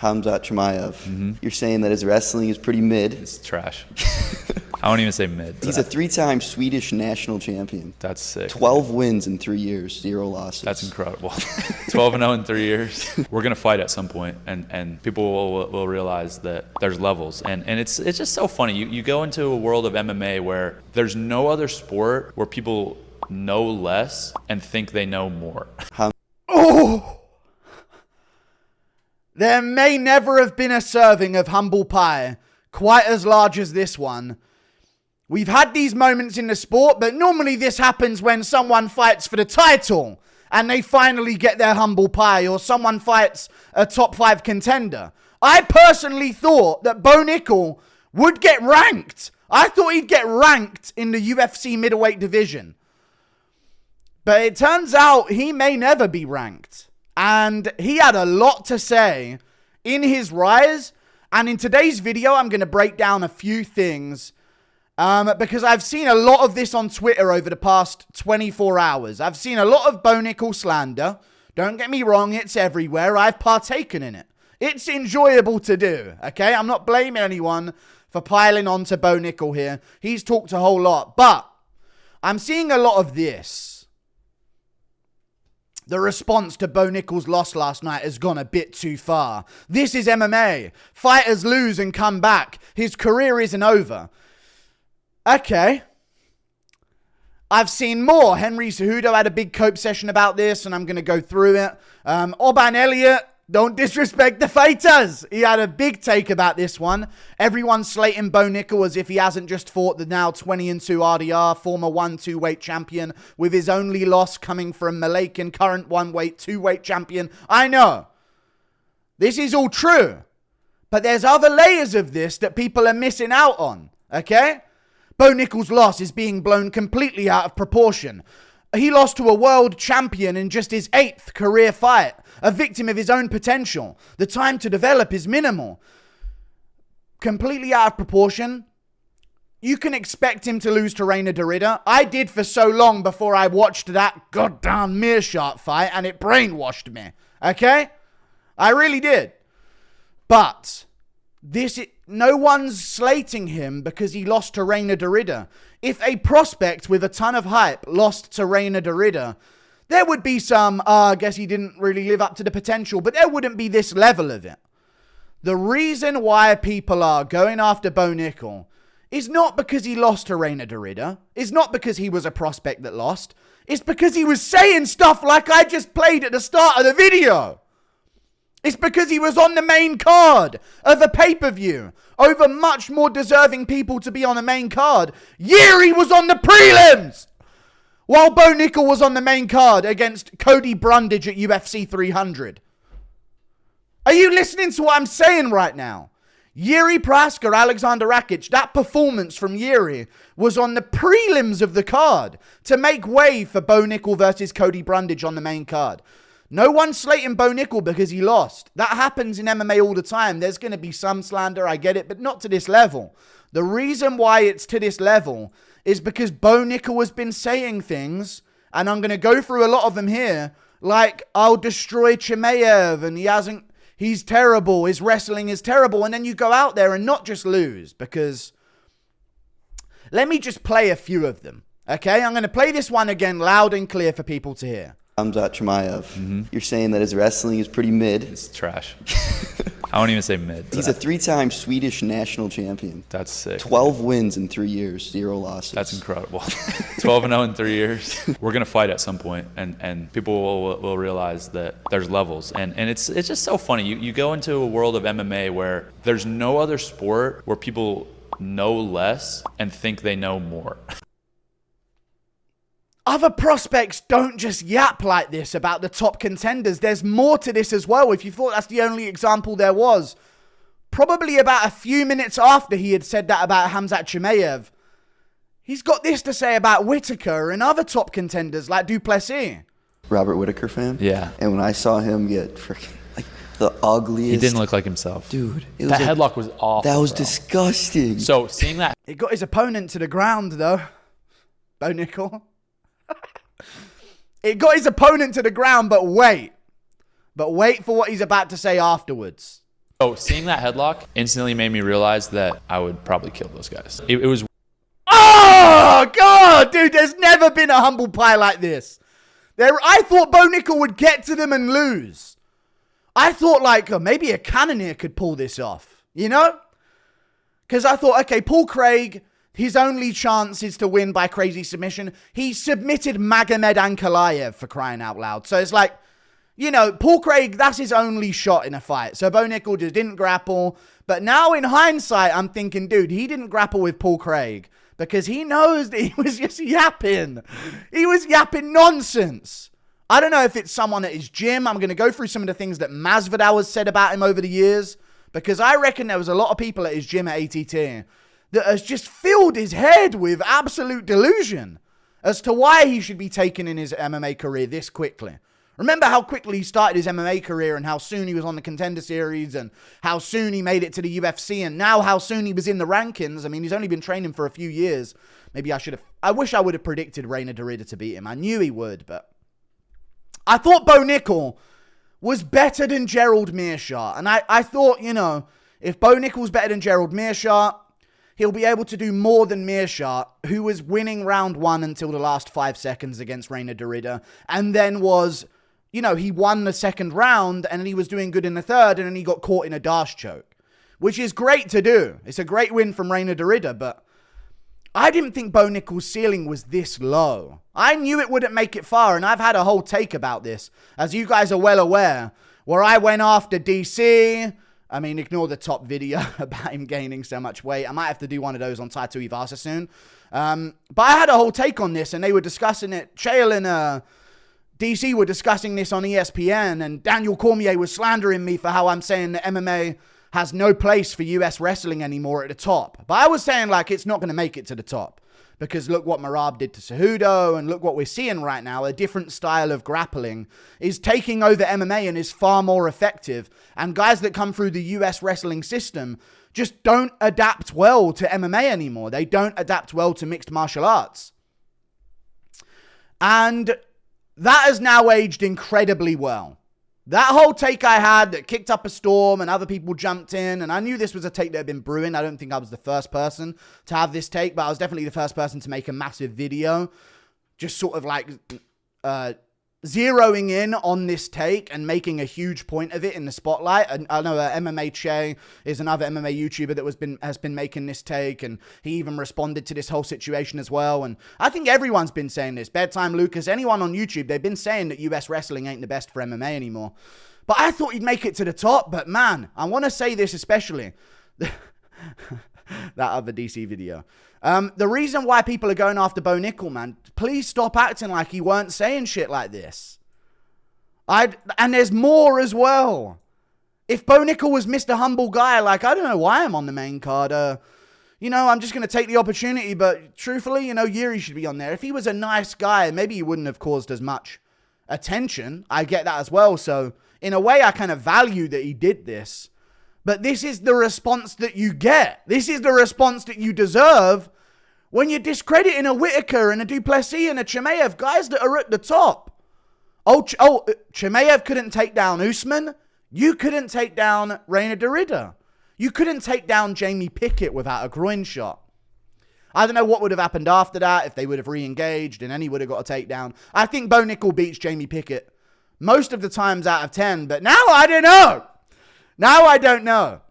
Khamzat Chimaev. You're saying that his wrestling is pretty mid. It's trash. I won't even say mid. He's a three-time Swedish national champion. That's sick. 12 wins in 3 years, 0 losses. That's incredible. 12-0 in 3 years. We're going to fight at some point, and people will realize that there's levels. And it's just so funny. You go into a world of MMA where there's no other sport where people know less and think they know more. Oh! There may never have been a serving of humble pie quite as large as this one. We've had these moments in the sport, but normally this happens when someone fights for the title and they finally get their humble pie, or someone fights a top 5 contender. I personally thought that Bo Nickal would get ranked. I thought he'd get ranked in the UFC middleweight division. But it turns out he may never be ranked. And he had a lot to say in his rise. And in today's video, I'm going to break down a few things. Because I've seen a lot of this on Twitter over the past 24 hours. I've seen a lot of Bo Nickal slander. Don't get me wrong, it's everywhere. I've partaken in it. It's enjoyable to do, okay? I'm not blaming anyone for piling on to Bo Nickal here. He's talked a whole lot. But I'm seeing a lot of this. The response to Bo Nickal's loss last night has gone a bit too far. This is MMA. Fighters lose and come back. His career isn't over. Okay. I've seen more. Henry Cejudo had a big cope session about this, and I'm going to go through it. Orban Elliott, don't disrespect the fighters. He had a big take about this one. Everyone's slating Bo Nickal as if he hasn't just fought the now 20-2 RDR, former 1-2 weight champion, with his only loss coming from Malakan, current 1-weight, 2-weight champion. I know. This is all true. But there's other layers of this that people are missing out on. Okay? Bo Nickal's loss is being blown completely out of proportion. He lost to a world champion in just his 8th career fight, a victim of his own potential. The time to develop is minimal. Completely out of proportion. You can expect him to lose to Reinier De Ridder. I did for so long before I watched that goddamn Meerschaert fight, and it brainwashed me. Okay? I really did. But no one's slating him because he lost to Reinier De Ridder. If a prospect with a ton of hype lost to Reinier De Ridder, there would be some, I guess he didn't really live up to the potential, but there wouldn't be this level of it. The reason why people are going after Bo Nickal is not because he lost to Reinier De Ridder. It's not because he was a prospect that lost. It's because he was saying stuff like I just played at the start of the video. It's because he was on the main card of a pay-per-view over much more deserving people to be on the main card. Yuri was on the prelims, while Bo Nickal was on the main card against Cody Brundage at UFC 300. Are you listening to what I'm saying right now? Yuri Praska, Alexander Rakic, that performance from Yuri was on the prelims of the card to make way for Bo Nickal versus Cody Brundage on the main card. No one's slating Bo Nickal because he lost. That happens in MMA all the time. There's going to be some slander, I get it, but not to this level. The reason why it's to this level is because Bo Nickal has been saying things, and I'm going to go through a lot of them here, like, I'll destroy Chimaev, and he's terrible, his wrestling is terrible, and then you go out there and not just lose, because let me just play a few of them, okay? I'm going to play this one again loud and clear for people to hear. Khamzat Chimaev. You're saying that his wrestling is pretty mid. It's trash. I won't even say mid. He's a 3-time Swedish national champion. That's sick. 12 wins in 3 years, 0 losses. That's incredible. 12-0 in 3 years. We're going to fight at some point, and people will realize that there's levels. And it's just so funny. You go into a world of MMA where there's no other sport where people know less and think they know more. Other prospects don't just yap like this about the top contenders. There's more to this as well. If you thought that's the only example there was, probably about a few minutes after he had said that about Khamzat Chimaev, he's got this to say about Whittaker and other top contenders like Du Plessis. Robert Whittaker fan? Yeah. And when I saw him get freaking like the ugliest. He didn't look like himself. Dude. That headlock was awful. That was bro. disgusting. So seeing that. It got his opponent to the ground though. Bo Nickal. It got his opponent to the ground, but wait for what he's about to say afterwards. Oh, seeing that headlock instantly made me realize that I would probably kill those guys. It was. Oh, God, dude, there's never been a humble pie like this. I thought Bo Nickal would get to them and lose. I thought, like, maybe a Cannoneer could pull this off, you know? Because I thought, okay, Paul Craig, his only chance is to win by crazy submission. He submitted Magomed Ankalaev, for crying out loud. So it's like, you know, Paul Craig, that's his only shot in a fight. So Bo Nickal just didn't grapple. But now in hindsight, I'm thinking, dude, he didn't grapple with Paul Craig because he knows that he was just yapping. He was yapping nonsense. I don't know if it's someone at his gym. I'm going to go through some of the things that Masvidal has said about him over the years, because I reckon there was a lot of people at his gym at ATT that has just filled his head with absolute delusion as to why he should be taken in his MMA career this quickly. Remember how quickly he started his MMA career and how soon he was on the Contender Series and how soon he made it to the UFC and now how soon he was in the rankings. I mean, he's only been training for a few years. Maybe I wish I would have predicted Reinier De Ridder to beat him. I knew he would, but I thought Bo Nickal was better than Gerald Meerschaert. And I thought, you know, if Bo Nickal's better than Gerald Meerschaert, he'll be able to do more than Meerschaert, who was winning round 1 until the last 5 seconds against Reinier De Ridder, and then was, you know, he won the second round, and then he was doing good in the third, and then he got caught in a dash choke, which is great to do. It's a great win from Reinier De Ridder, but I didn't think Bo Nickal's ceiling was this low. I knew it wouldn't make it far, and I've had a whole take about this, as you guys are well aware, where I went after DC. I mean, ignore the top video about him gaining so much weight. I might have to do one of those on Taito Ivasa soon. But I had a whole take on this, and they were discussing it. Chael and DC were discussing this on ESPN, and Daniel Cormier was slandering me for how I'm saying that MMA has no place for US wrestling anymore at the top. But I was saying, like, it's not going to make it to the top. Because look what Marab did to Cejudo, and look what we're seeing right now. A different style of grappling is taking over MMA and is far more effective. And guys that come through the US wrestling system just don't adapt well to MMA anymore. They don't adapt well to mixed martial arts. And that has now aged incredibly well. That whole take I had that kicked up a storm and other people jumped in, and I knew this was a take that had been brewing. I don't think I was the first person to have this take, but I was definitely the first person to make a massive video just sort of like zeroing in on this take and making a huge point of it in the spotlight. And I know MMA Che is another MMA YouTuber that has been making this take, and he even responded to this whole situation as well. And I think everyone's been saying this. Bedtime Lucas, anyone on YouTube, they've been saying that US wrestling ain't the best for MMA anymore. But I thought he'd make it to the top. But man, I want to say this especially. That other DC video. The reason why people are going after Bo Nickal, man, please stop acting like you weren't saying shit like this. And there's more as well. If Bo Nickal was Mr. Humble Guy, like, I don't know why I'm on the main card. You know, I'm just going to take the opportunity, but truthfully, you know, Yuri should be on there. If he was a nice guy, maybe he wouldn't have caused as much attention. I get that as well. So, in a way, I kind of value that he did this. But this is the response that you get. This is the response that you deserve when you're discrediting a Whittaker and a Du Plessis and a Chimaev, guys that are at the top. Chimaev couldn't take down Usman. You couldn't take down Reinier De Ridder. You couldn't take down Jamie Pickett without a groin shot. I don't know what would have happened after that, if they would have re-engaged and then he would have got a takedown. I think Bo Nickal beats Jamie Pickett most of the times out of 10, but now I don't know. Now I don't know.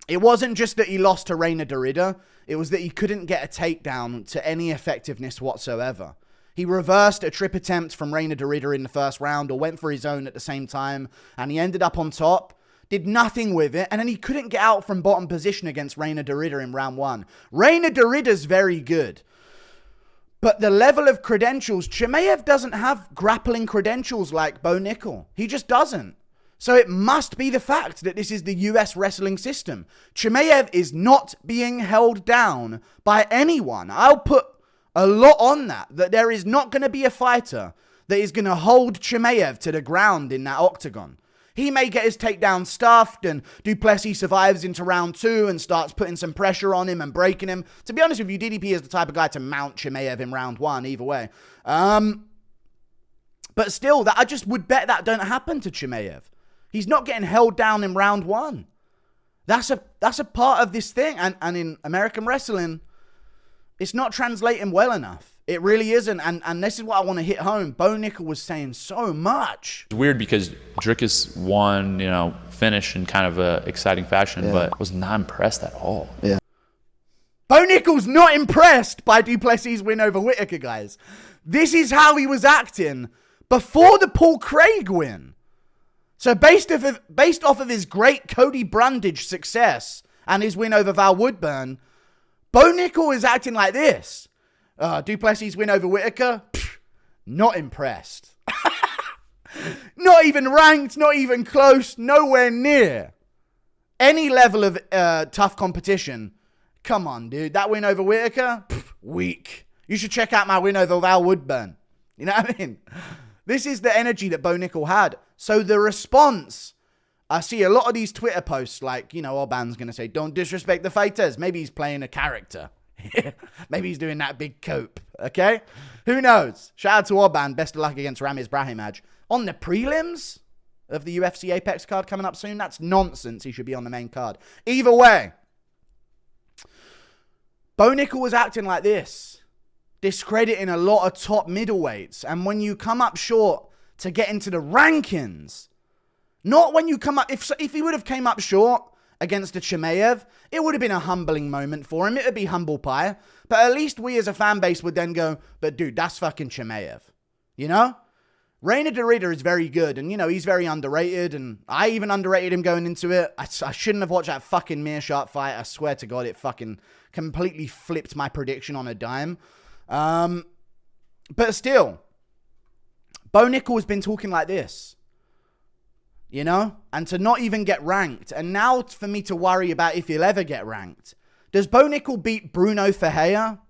It wasn't just that he lost to Reinier De Ridder. It was that he couldn't get a takedown to any effectiveness whatsoever. He reversed a trip attempt from Reinier De Ridder in the first round or went for his own at the same time, and he ended up on top, did nothing with it, and then he couldn't get out from bottom position against Reinier De Ridder in round 1. Reinier De Ridder's very good. But the level of credentials, Chimaev doesn't have grappling credentials like Bo Nickal. He just doesn't. So it must be the fact that this is the US wrestling system. Chimaev is not being held down by anyone. I'll put a lot on that there is not going to be a fighter that is going to hold Chimaev to the ground in that octagon. He may get his takedown stuffed and Du Plessis survives into round 2 and starts putting some pressure on him and breaking him. To be honest with you, DDP is the type of guy to mount Chimaev in round 1 either way. But still, I just would bet that don't happen to Chimaev. He's not getting held down in round 1. That's a part of this thing. And in American wrestling, it's not translating well enough. It really isn't. And this is what I want to hit home. Bo Nickal was saying so much. It's weird because Dricus won, finish in kind of a exciting fashion, but was not impressed at all. Yeah. Bo Nickal's not impressed by Du Plessis' win over Whittaker, guys. This is how he was acting before the Paul Craig win. So based off of his great Cody Brundage success and his win over Val Woodburn, Bo Nickal is acting like this. Du Plessis' win over Whittaker, not impressed. Not even ranked, not even close, nowhere near any level of tough competition. Come on, dude. That win over Whittaker, weak. You should check out my win over Val Woodburn. You know what I mean? This is the energy that Bo Nickal had. So the response, I see a lot of these Twitter posts like, Orban's going to say, don't disrespect the fighters. Maybe he's playing a character. Maybe he's doing that big cope. Okay? Who knows? Shout out to Orban. Best of luck against Ramiz Brahimaj. On the prelims of the UFC Apex card coming up soon, that's nonsense. He should be on the main card. Either way, Bo Nickal was acting like this, discrediting a lot of top middleweights. And when you come up short to get into the rankings, not when you come up, if he would have came up short against a Chimaev, it would have been a humbling moment for him. It would be humble pie. But at least we as a fan base would then go, but dude, that's fucking Chimaev. Reinier De Ridder is very good, and he's very underrated, and I even underrated him going into it. I shouldn't have watched that fucking Meerschaert fight. I swear to God, it fucking completely flipped my prediction on a dime. But still, Bo Nickal has been talking like this, and to not even get ranked, and now for me to worry about if he'll ever get ranked. Does Bo Nickal beat Bruno Ferreira?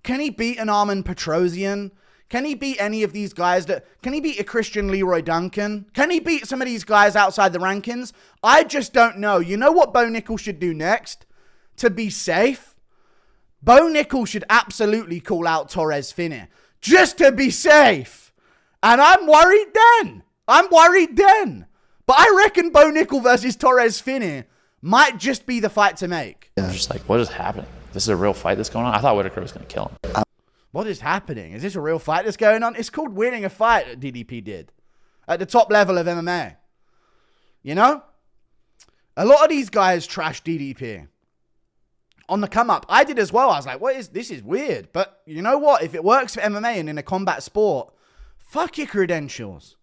Can he beat an Armin Petrosian? Can he beat any of these guys? Can he beat a Christian Leroy Duncan? Can he beat some of these guys outside the rankings? I just don't know. You know what Bo Nickal should do next? To be safe, Bo Nickal should absolutely call out Torres Finney. Just to be safe. And I'm worried then. But I reckon Bo Nickal versus Torres Finney might just be the fight to make. I'm just like, what is happening? This is a real fight that's going on? I thought Whittaker was going to kill him. What is happening? Is this a real fight that's going on? It's called winning a fight that DDP did. At the top level of MMA. A lot of these guys trash DDP. On the come up. I did as well. I was like, this is weird. But you know what? If it works for MMA and in a combat sport, fuck your credentials.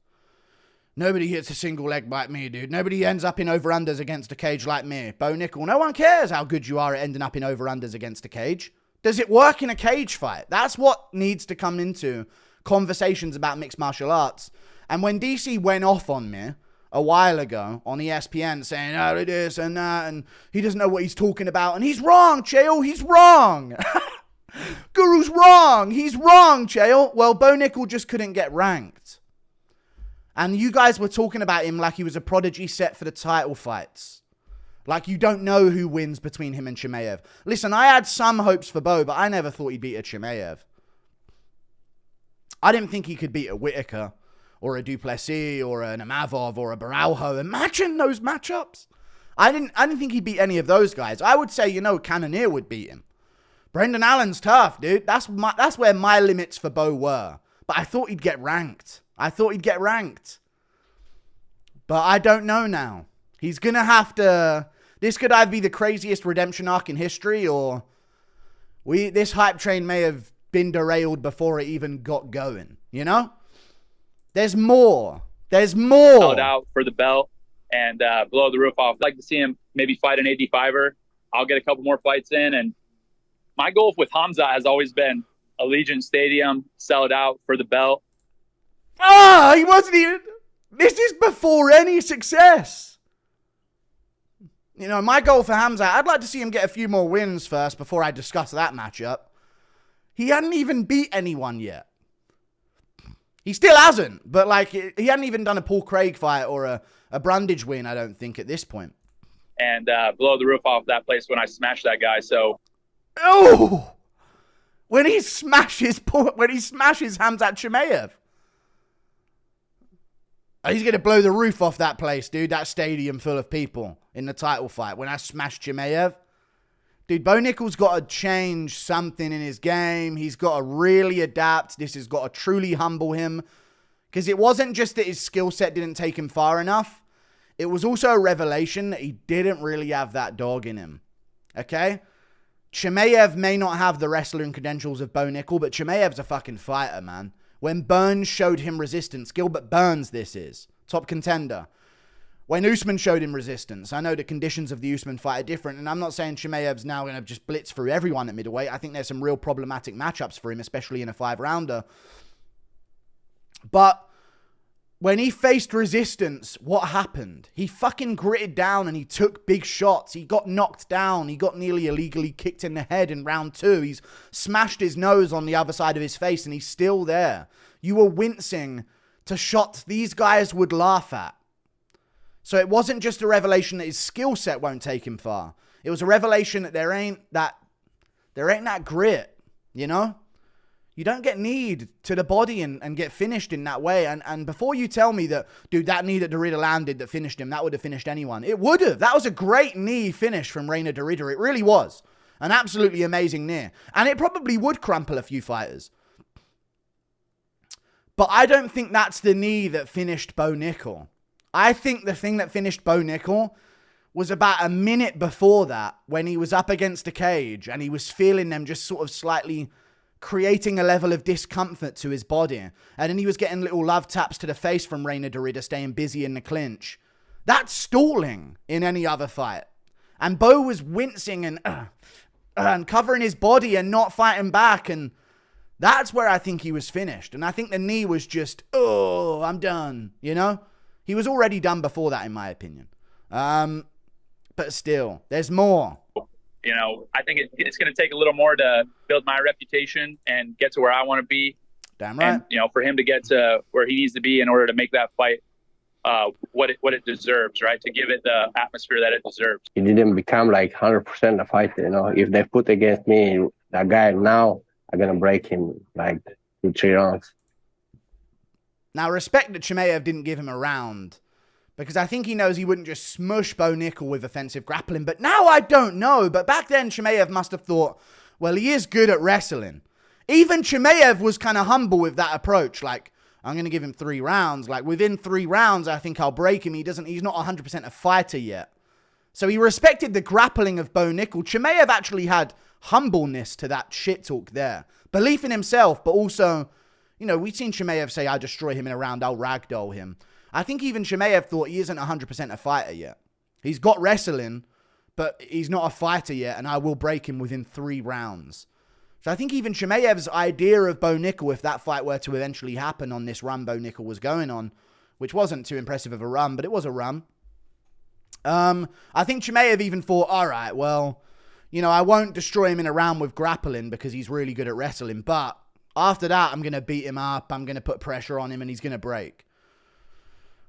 Nobody hits a single leg like me, dude. Nobody ends up in over-unders against a cage like me. Bo Nickal, no one cares how good you are at ending up in over-unders against a cage. Does it work in a cage fight? That's what needs to come into conversations about mixed martial arts. And when DC went off on me a while ago on ESPN saying, oh, this and that, and he doesn't know what he's talking about, and he's wrong, Chael, he's wrong. Guru's wrong. He's wrong, Chael. Well, Bo Nickal just couldn't get ranked. And you guys were talking about him like he was a prodigy set for the title fights. Like you don't know who wins between him and Chimaev. Listen, I had some hopes for Bo, but I never thought he'd beat a Chimaev. I didn't think he could beat a Whittaker or a Du Plessis or an Amavov or a Baralho. Imagine those matchups. I didn't think he'd beat any of those guys. I would say, Cannonier would beat him. Brendan Allen's tough, dude. That's where my limits for Bo were. But I thought he'd get ranked. But I don't know now. He's going to have to... This could either be the craziest redemption arc in history, or this hype train may have been derailed before it even got going. There's more. Held out for the belt and blow the roof off. I'd like to see him maybe fight an 85er. I'll get a couple more fights in. And my goal with Khamzat has always been Allegiant Stadium, sell it out for the belt. He wasn't even... This is before any success. My goal for Khamzat, I'd like to see him get a few more wins first before I discuss that matchup. He hadn't even beat anyone yet. He still hasn't, but he hadn't even done a Paul Craig fight or a Brundage win, I don't think, at this point. And blow the roof off that place when I smash that guy, so... Oh! When he smashes Khamzat Chimaev. He's going to blow the roof off that place, dude. That stadium full of people in the title fight when I smashed Chimaev. Dude, Bo Nickal's got to change something in his game. He's got to really adapt. This has got to truly humble him. Because it wasn't just that his skill set didn't take him far enough. It was also a revelation that he didn't really have that dog in him. Okay? Chimaev may not have the wrestling credentials of Bo Nickal, but Chimaev's a fucking fighter, man. When Burns showed him resistance, Gilbert Burns this is. Top contender. When Usman showed him resistance, I know the conditions of the Usman fight are different, and I'm not saying Chimaev's now going to just blitz through everyone at middleweight. I think there's some real problematic matchups for him, especially in a 5-rounder. But when he faced resistance, what happened? He fucking gritted down and he took big shots. He got knocked down. He got nearly illegally kicked in the head in round 2. He's smashed his nose on the other side of his face and he's still there. You were wincing to shots these guys would laugh at. So it wasn't just a revelation that his skill set won't take him far. It was a revelation that there ain't that grit, you know? You don't get kneed to the body and get finished in that way. And before you tell me that, dude, that knee that De Ridder landed that finished him, that would have finished anyone. It would have. That was a great knee finish from Reinier De Ridder. It really was. An absolutely amazing knee. And it probably would crumple a few fighters. But I don't think that's the knee that finished Bo Nickal. I think the thing that finished Bo Nickal was about a minute before that when he was up against a cage and he was feeling them just sort of slightly creating a level of discomfort to his body. And then he was getting little love taps to the face from Reinier De Ridder staying busy in the clinch. That's stalling in any other fight. And Bo was wincing and covering his body and not fighting back. And that's where I think he was finished. And I think the knee was just, oh, I'm done, you know? He was already done before that, in my opinion. But still, there's more. You know, I think it's going to take a little more to build my reputation and get to where I want to be. Damn right. And, you know, for him to get to where he needs to be in order to make that fight what it deserves, right? To give it the atmosphere that it deserves. He didn't become like 100% a fighter, you know. If they put against me, that guy now, I'm going to break him like 2-3 rounds. Now, respect that Chimaev didn't give him a round, because I think he knows he wouldn't just smush Bo Nickal with offensive grappling. But now I don't know. But back then, Chimaev must have thought, well, he is good at wrestling. Even Chimaev was kind of humble with that approach. Like, I'm going to give him 3 rounds. Like, within 3 rounds, I think I'll break him. He's not 100% a fighter yet. So he respected the grappling of Bo Nickal. Chimaev actually had humbleness to that shit talk there. Belief in himself, but also, you know, we've seen Chimaev say, I'll destroy him in a round, I'll ragdoll him. I think even Chimaev thought he isn't 100% a fighter yet. He's got wrestling, but he's not a fighter yet, and I will break him within 3 rounds. So I think even Chimaev's idea of Bo Nickal, if that fight were to eventually happen on this run Bo Nickal was going on, which wasn't too impressive of a run, but it was a run. I think Chimaev even thought, all right, well, you know, I won't destroy him in a round with grappling because he's really good at wrestling, but after that, I'm going to beat him up, I'm going to put pressure on him, and he's going to break.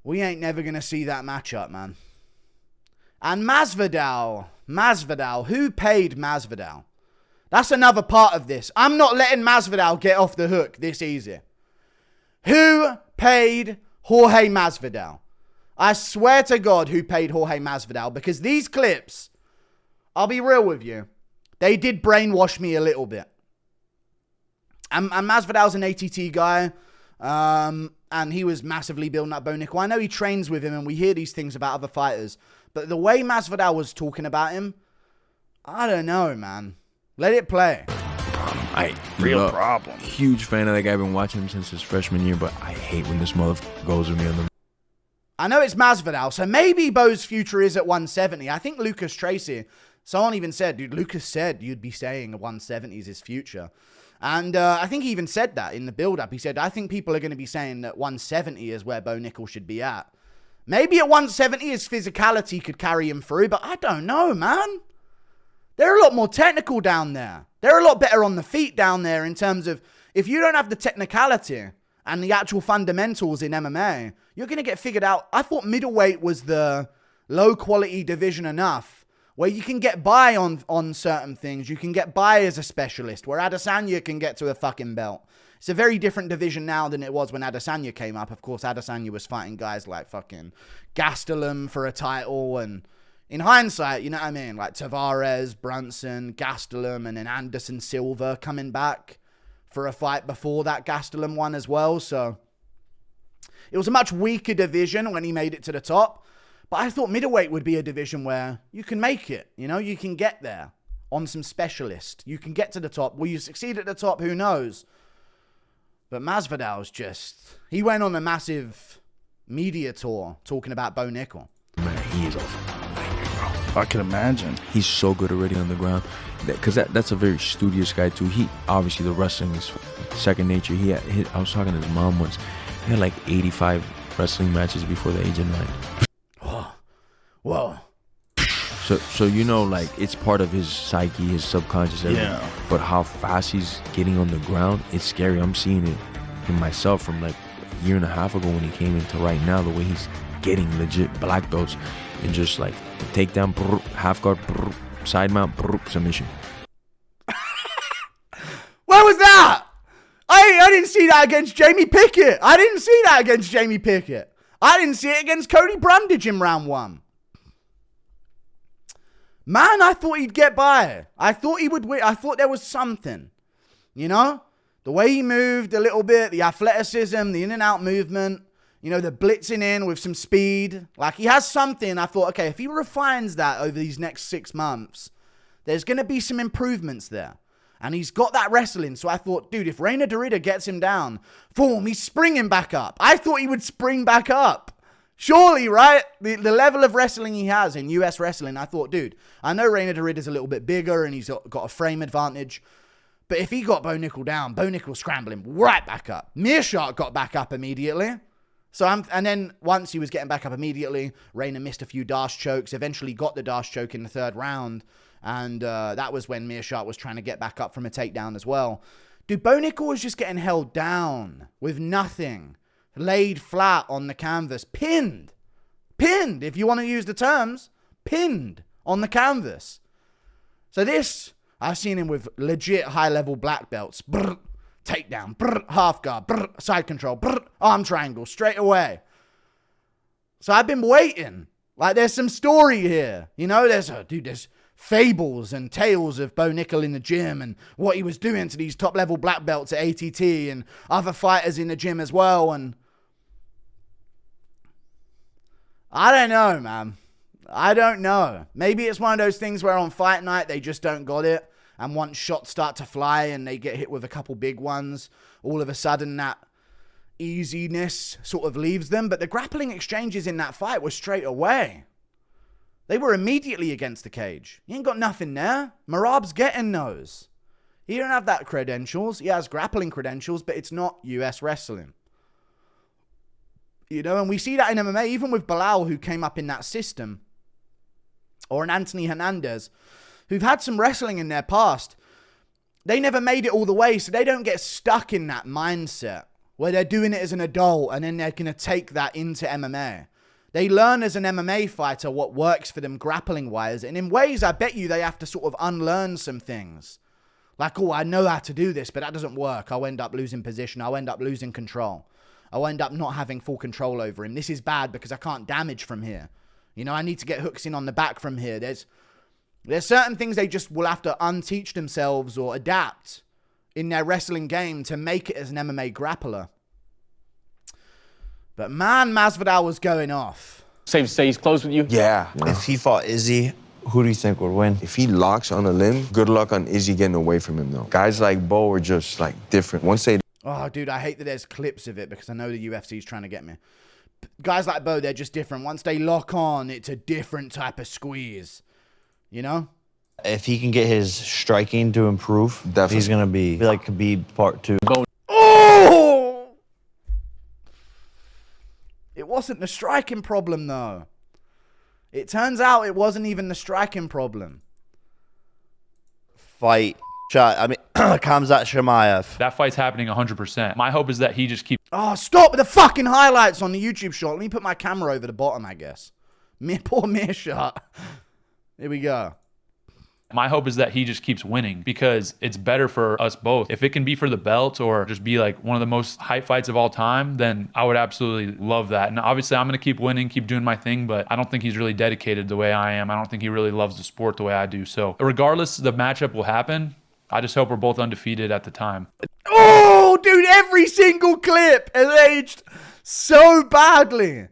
We ain't never going to see that matchup, man. And Masvidal, who paid Masvidal? That's another part of this. I'm not letting Masvidal get off the hook this easy. Who paid Jorge Masvidal? I swear to God who paid Jorge Masvidal, because these clips, I'll be real with you, they did brainwash me a little bit. And Masvidal's an ATT guy, and he was massively building up Bo Nickal. I know he trains with him, and we hear these things about other fighters, but the way Masvidal was talking about him, I don't know, man. Let it play. Real problem. Huge fan of that guy. Been watching him since his freshman year, but I hate when this motherfucker goes with me on the. I know it's Masvidal, so maybe Bo's future is at 170. I think Lucas Tracy, someone even said, dude, Lucas said you'd be saying 170 is his future. And I think he even said that in the build-up. He said, I think people are going to be saying that 170 is where Bo Nickal should be at. Maybe at 170 his physicality could carry him through, but I don't know, man. They're a lot more technical down there. They're a lot better on the feet down there in terms of, if you don't have the technicality and the actual fundamentals in MMA, you're going to get figured out. I thought middleweight was the low-quality division enough where you can get by on certain things. You can get by as a specialist, where Adesanya can get to a fucking belt. It's a very different division now than it was when Adesanya came up. Of course, Adesanya was fighting guys like fucking Gastelum for a title, and in hindsight, you know what I mean? Like Tavares, Brunson, Gastelum, and then Anderson Silva coming back for a fight before that Gastelum one as well. So it was a much weaker division when he made it to the top. But I thought middleweight would be a division where you can make it. You know, you can get there on some specialist. You can get to the top. Will you succeed at the top? Who knows? But Masvidal's just... He went on a massive media tour talking about Bo Nickal. Man, he is I can imagine. He's so good already on the ground. Because that's a very studious guy, too. He obviously, the wrestling is second nature. I was talking to his mom once. He had like 85 wrestling matches before the age of 9. Whoa. So you know, like, it's part of his psyche, his subconscious, everything. Yeah. But how fast he's getting on the ground, it's scary. I'm seeing it in myself from like a year and a half ago when he came into right now, the way he's getting legit black belts and just like takedown, half guard, side mount, submission. Where was that? I didn't see that against Jamie Pickett. I didn't see that against Jamie Pickett. I didn't see it against Cody Brundage in round 1. Man, I thought he'd get by. I thought he would win. I thought there was something. You know? The way he moved a little bit, the athleticism, the in and out movement, you know, the blitzing in with some speed. Like, he has something. I thought, okay, if he refines that over these next 6 months, there's going to be some improvements there. And he's got that wrestling. So I thought, dude, if Reinier De Ridder gets him down, boom, he's springing back up. I thought he would spring back up. Surely, right? The level of wrestling he has in US wrestling, I thought, dude, I know Reinier De Ridder's a little bit bigger and he's got a frame advantage. But if he got Bo Nickal down, Bo Nickal scrambled him right back up. Meerschaert got back up immediately. And then once he was getting back up immediately, Reinier missed a few dash chokes, eventually got the dash choke in the 3rd round. And that was when Meerschaert was trying to get back up from a takedown as well. Dude, Bo Nickal was just getting held down with nothing. Laid flat on the canvas. Pinned, if you want to use the terms. Pinned on the canvas. So this, I've seen him with legit high-level black belts. Brr, takedown, brr, half guard, brr, side control, brr, arm triangle, straight away. So I've been waiting. Like, there's some story here. You know, there's fables and tales of Bo Nickal in the gym and what he was doing to these top-level black belts at ATT and other fighters in the gym as well. And I don't know, man. I don't know. Maybe it's one of those things where on fight night they just don't got it. And once shots start to fly and they get hit with a couple big ones, all of a sudden that easiness sort of leaves them. But the grappling exchanges in that fight were straight away. They were immediately against the cage. He ain't got nothing there. Merab's getting those. He don't have that credentials. He has grappling credentials, but it's not US wrestling. You know, and we see that in MMA, even with Bilal, who came up in that system, or an Anthony Hernandez, who've had some wrestling in their past. They never made it all the way, so they don't get stuck in that mindset where they're doing it as an adult and then they're going to take that into MMA. They learn as an MMA fighter what works for them grappling-wise, and in ways, I bet you they have to sort of unlearn some things. Like, oh, I know how to do this, but that doesn't work. I'll end up losing position. I'll end up losing control. I'll end up not having full control over him. This is bad because I can't damage from here. You know, I need to get hooks in on the back from here. There's certain things they just will have to unteach themselves or adapt in their wrestling game to make it as an MMA grappler. But man, Masvidal was going off. Safe to say he's close with you? Yeah. If he fought Izzy, who do you think would win? If he locks on a limb, good luck on Izzy getting away from him, though. Guys like Bo are just, like, different. Once they... Oh, dude, I hate that there's clips of it because I know the UFC's trying to get me. Guys like Bo, they're just different. Once they lock on, it's a different type of squeeze. You know? If he can get his striking to improve, Definitely. he's going to be like Khabib part 2. Oh! It wasn't the striking problem, though. It turns out it wasn't even the striking problem. Fight. Shot. I mean, Khamzat Chimaev. That fight's happening 100%. My hope is that he just keeps... Oh, stop with the fucking highlights on the YouTube shot. Let me put my camera over the bottom, I guess. Poor Meerschaert. Here we go. My hope is that he just keeps winning because it's better for us both. If it can be for the belt or just be like one of the most hype fights of all time, then I would absolutely love that. And obviously I'm going to keep winning, keep doing my thing, but I don't think he's really dedicated the way I am. I don't think he really loves the sport the way I do. So regardless, the matchup will happen. I just hope we're both undefeated at the time. Oh, dude, every single clip has aged so badly.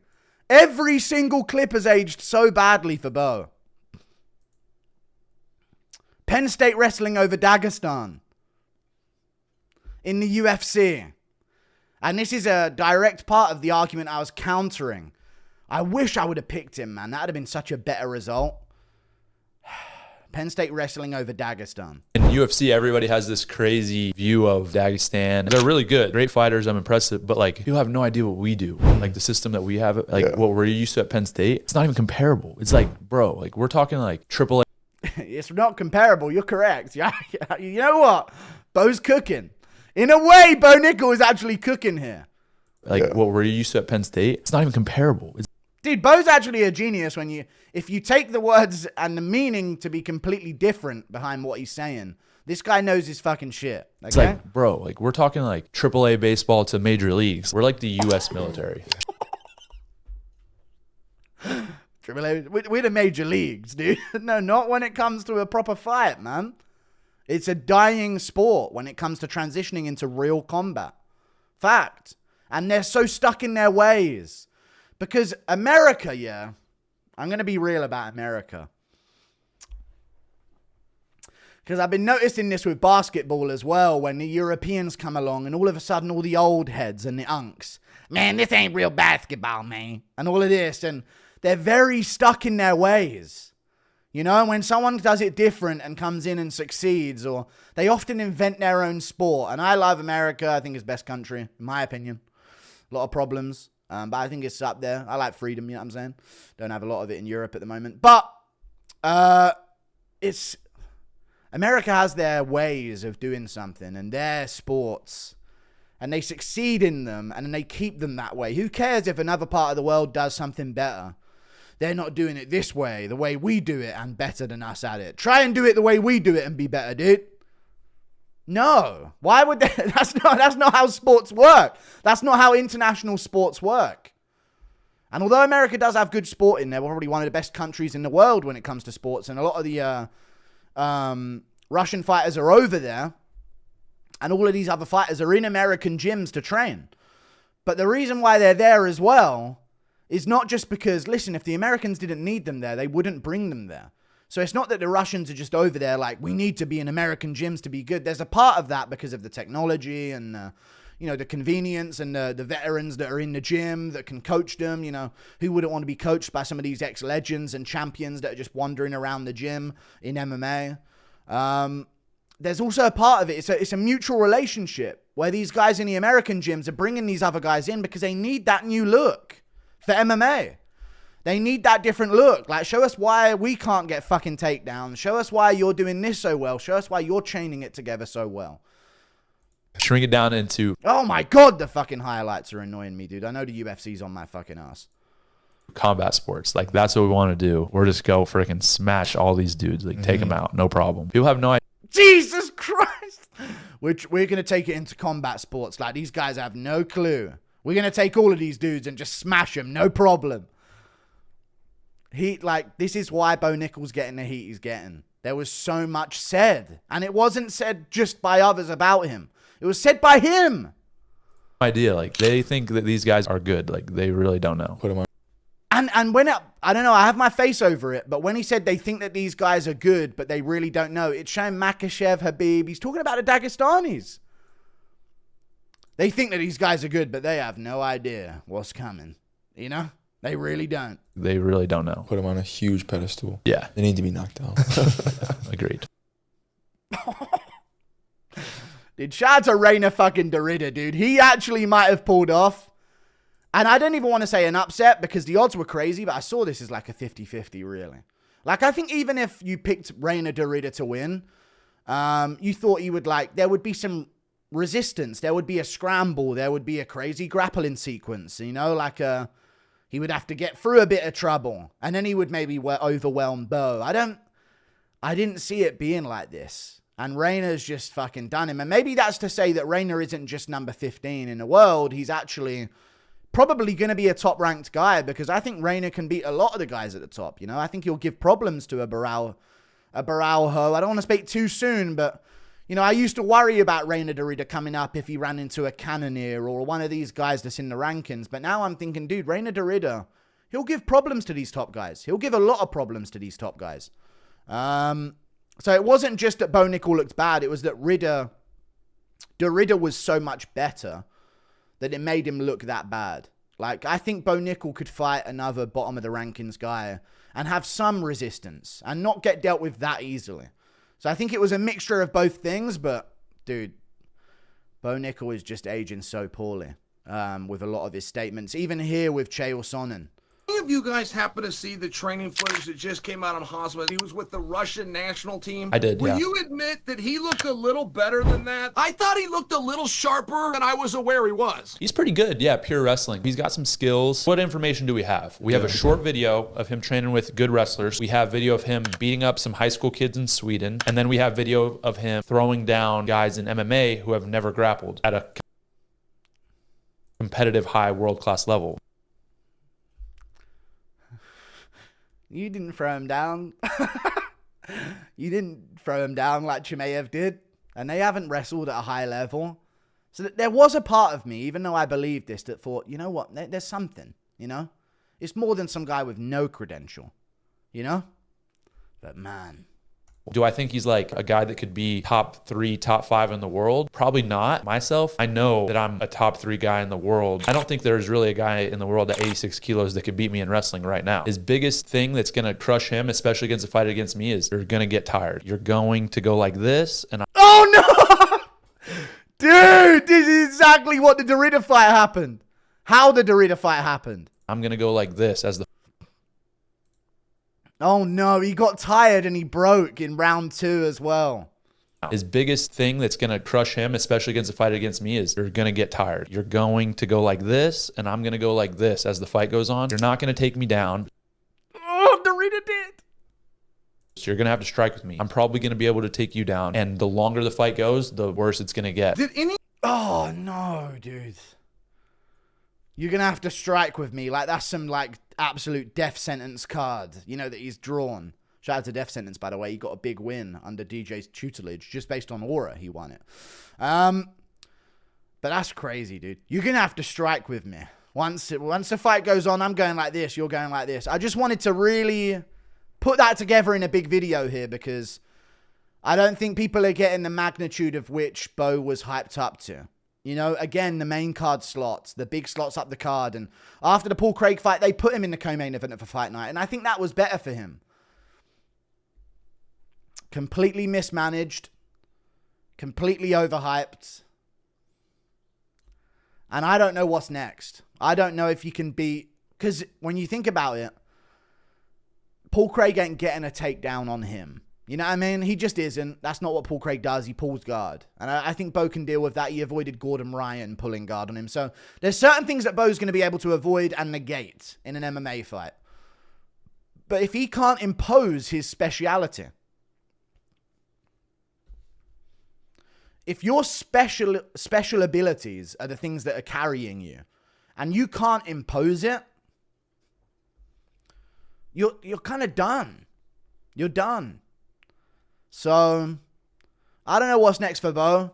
Every single clip has aged so badly for Bo. Penn State wrestling over Dagestan in the UFC. And this is a direct part of the argument I was countering. I wish I would have picked him, man. That would have been such a better result. Penn State wrestling over Dagestan. In UFC, everybody has this crazy view of Dagestan. They're really good. Great fighters. I'm impressed. But like, people have no idea what we do. Like the system that we have, like what we're used to at Penn State, it's not even comparable. It's like, bro, like we're talking like AAA. It's not comparable. You're correct. Yeah, you know what? Bo's cooking. In a way, Bo Nickal is actually cooking here. Like what we're used to at Penn State, it's not even comparable. Dude, Bo's actually a genius if you take the words and the meaning to be completely different behind what he's saying. This guy knows his fucking shit. Okay? It's like, bro, like we're talking like AAA baseball to major leagues. We're like the U.S. military. We're the major leagues, dude. No, not when it comes to a proper fight, man. It's a dying sport when it comes to transitioning into real combat. Fact. And they're so stuck in their ways. Because America, I'm going to be real about America. Because I've been noticing this with basketball as well, when the Europeans come along and all of a sudden all the old heads and the unks, man, this ain't real basketball, man. And all of this. And they're very stuck in their ways. You know, when someone does it different and comes in and succeeds, or they often invent their own sport. And I love America. I think it's the best country, in my opinion. A lot of problems, but I think it's up there. I like freedom, you know what I'm saying? Don't have a lot of it in Europe at the moment. But America has their ways of doing something and their sports. And they succeed in them, and then they keep them that way. Who cares if another part of the world does something better? They're not doing it this way, the way we do it, and better than us at it. Try and do it the way we do it and be better, dude. No. Why would they? That's not how sports work. That's not how international sports work. And although America does have good sport in there, we're probably one of the best countries in the world when it comes to sports. And a lot of the Russian fighters are over there. And all of these other fighters are in American gyms to train. But the reason why they're there as well is not just because, listen, if the Americans didn't need them there, they wouldn't bring them there. So it's not that the Russians are just over there like, we need to be in American gyms to be good. There's a part of that because of the technology and, the convenience and the veterans that are in the gym that can coach them. You know, who wouldn't want to be coached by some of these ex-legends and champions that are just wandering around the gym in MMA? There's also a part of it. It's a mutual relationship where these guys in the American gyms are bringing these other guys in because they need that new look for MMA. They need that different look. Like, show us why we can't get fucking takedowns. Show us why you're doing this so well. Show us why you're chaining it together so well. Shrink it down into... Oh my God, the fucking highlights are annoying me, dude. I know the UFC's on my fucking ass. Combat sports. Like, that's what we want to do. We're just go freaking smash all these dudes. Like, take them out. No problem. People have no idea. Jesus Christ. We're going to take it into combat sports. Like, these guys have no clue. We're going to take all of these dudes and just smash them. No problem. This is why Bo Nickal's getting the heat he's getting. There was so much said. And it wasn't said just by others about him. It was said by him. Idea. Like, they think that these guys are good. Like, they really don't know. Put them on. And when I don't know, I have my face over it, but when he said they think that these guys are good, but they really don't know, it's showing Makhachev, Habib. He's talking about the Dagestanis. They think that these guys are good, but they have no idea what's coming. You know? They really don't. They really don't know. Put them on a huge pedestal. Yeah. They need to be knocked out. Agreed. Dude, shout out to Reinier fucking De Ridder, dude. He actually might have pulled off. And I don't even want to say an upset because the odds were crazy, but I saw this as like a 50-50, really. Like, I think even if you picked Reinier De Ridder to win, you thought he would, there would be some resistance. There would be a scramble. There would be a crazy grappling sequence, you know, he would have to get through a bit of trouble. And then he would maybe overwhelm Bo. I didn't see it being like this. And Reininer's just fucking done him. And maybe that's to say that Reinier isn't just number 15 in the world. He's actually probably going to be a top-ranked guy, because I think Reinier can beat a lot of the guys at the top. You know, I think he'll give problems to a Barao Ho. I don't want to speak too soon, but, you know, I used to worry about Reinier De Ridder coming up if he ran into a Cannonier or one of these guys that's in the rankings. But now I'm thinking, dude, Reinier De Ridder, he'll give problems to these top guys. He'll give a lot of problems to these top guys. So it wasn't just that Bo Nickal looked bad. It was that De Ridder was so much better that it made him look that bad. Like, I think Bo Nickal could fight another bottom of the rankings guy and have some resistance and not get dealt with that easily. So I think it was a mixture of both things, but dude, Bo Nickal is just aging so poorly with a lot of his statements. Even here with Chael Sonnen. Any of you guys happen to see the training footage that just came out on Khamzat? He was with the Russian national team. I did, yeah. Will you admit that he looked a little better than that? I thought he looked a little sharper than I was aware he was. He's pretty good, yeah, pure wrestling. He's got some skills. What information do we have? We have a short video of him training with good wrestlers. We have video of him beating up some high school kids in Sweden. And then we have video of him throwing down guys in MMA who have never grappled at a competitive high world-class level. You didn't throw him down. You didn't throw him down like Chimaev did. And they haven't wrestled at a high level. So there was a part of me, even though I believed this, that thought, you know what? There's something, you know? It's more than some guy with no credential, you know? But man... Do I think he's like a guy that could be top 3, top 5 in the world? Probably not. Myself, I know that I'm a top 3 guy in the world. I don't think there's really a guy in the world at 86 kilos that could beat me in wrestling right now. His biggest thing that's going to crush him, especially against a fight against me, is you're going to get tired. You're going to go like this, and Oh no! Dude, this is exactly what the De Ridder fight happened. How the De Ridder fight happened. I'm going to go like this as the... Oh no, he got tired and he broke in round 2 as well. His biggest thing that's going to crush him, especially against a fight against me, is you're going to get tired. You're going to go like this, and I'm going to go like this as the fight goes on. You're not going to take me down. Oh, De Ridder did. So you're going to have to strike with me. I'm probably going to be able to take you down. And the longer the fight goes, the worse it's going to get. Oh no, dude. You're going to have to strike with me. Like, that's some, like, absolute death sentence card, you know, that he's drawn. Shout out to Death Sentence, by the way. He got a big win under DJ's tutelage. Just based on aura, he won it. But that's crazy, dude. You're going to have to strike with me. Once the fight goes on, I'm going like this. You're going like this. I just wanted to really put that together in a big video here, because I don't think people are getting the magnitude of which Bo was hyped up to. You know, again, the main card slots, the big slots up the card. And after the Paul Craig fight, they put him in the co-main event for Fight Night. And I think that was better for him. Completely mismanaged. Completely overhyped. And I don't know what's next. I don't know if you can beat... Because when you think about it, Paul Craig ain't getting a takedown on him. You know what I mean? He just isn't. That's not what Paul Craig does. He pulls guard. And I think Bo can deal with that. He avoided Gordon Ryan pulling guard on him. So there's certain things that Bo's going to be able to avoid and negate in an MMA fight. But if he can't impose his speciality, if your special abilities are the things that are carrying you, and you can't impose it, you're kind of done. You're done. So, I don't know what's next for Bo.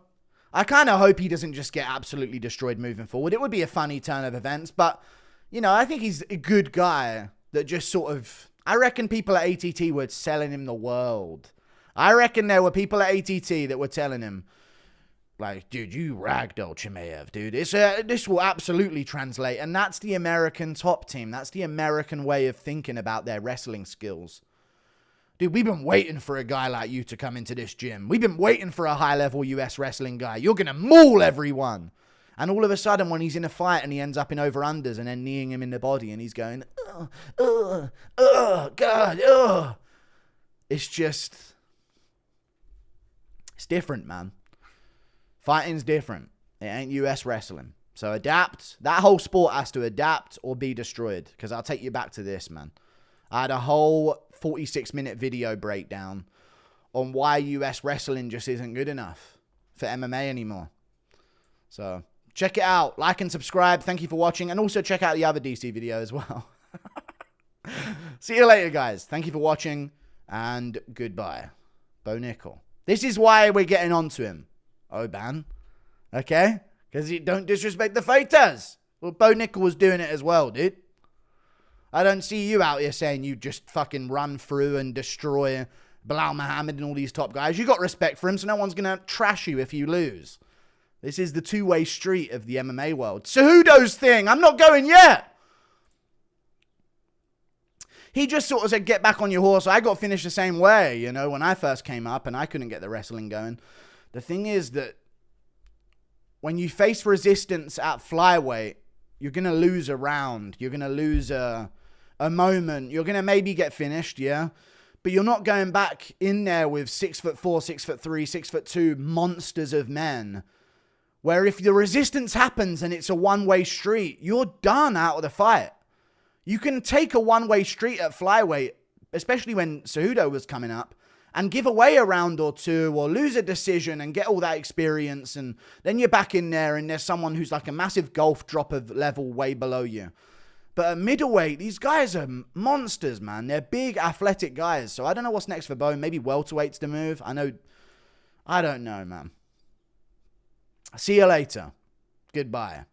I kind of hope he doesn't just get absolutely destroyed moving forward. It would be a funny turn of events, but, you know, I think he's a good guy that just sort of... I reckon people at ATT were selling him the world. I reckon there were people at ATT that were telling him, like, dude, you ragdoll Chimaev, dude. This will absolutely translate. And that's the American top team. That's the American way of thinking about their wrestling skills. Dude, we've been waiting for a guy like you to come into this gym. We've been waiting for a high-level US wrestling guy. You're going to maul everyone. And all of a sudden, when he's in a fight and he ends up in over-unders and then kneeing him in the body and he's going, God, it's just... It's different, man. Fighting's different. It ain't US wrestling. So adapt. That whole sport has to adapt or be destroyed. Because I'll take you back to this, man. I had a whole 46-minute video breakdown on why US wrestling just isn't good enough for MMA anymore. So check it out. Like and subscribe. Thank you for watching. And also check out the other DC video as well. See you later, guys. Thank you for watching. And goodbye. Bo Nickal. This is why we're getting on to him. Oban. Okay? Because you don't disrespect the fighters. Well, Bo Nickal was doing it as well, dude. I don't see you out here saying you just fucking run through and destroy Bilal Muhammad and all these top guys. You got respect for him, so no one's going to trash you if you lose. This is the two-way street of the MMA world. Cejudo's thing. I'm not going yet. He just sort of said, get back on your horse. I got finished the same way, you know, when I first came up and I couldn't get the wrestling going. The thing is that when you face resistance at flyweight, you're going to lose a round. You're going to lose a moment. You're going to maybe get finished, yeah? But you're not going back in there with 6'4", 6'3", 6'2" monsters of men. Where if the resistance happens and it's a one-way street, you're done out of the fight. You can take a one-way street at flyweight, especially when Cejudo was coming up, and give away a round or two or lose a decision and get all that experience. And then you're back in there and there's someone who's like a massive golf drop of level way below you. But at middleweight, these guys are monsters, man. They're big, athletic guys. So I don't know what's next for Bo. Maybe welterweight's the move. I don't know, man. See you later. Goodbye.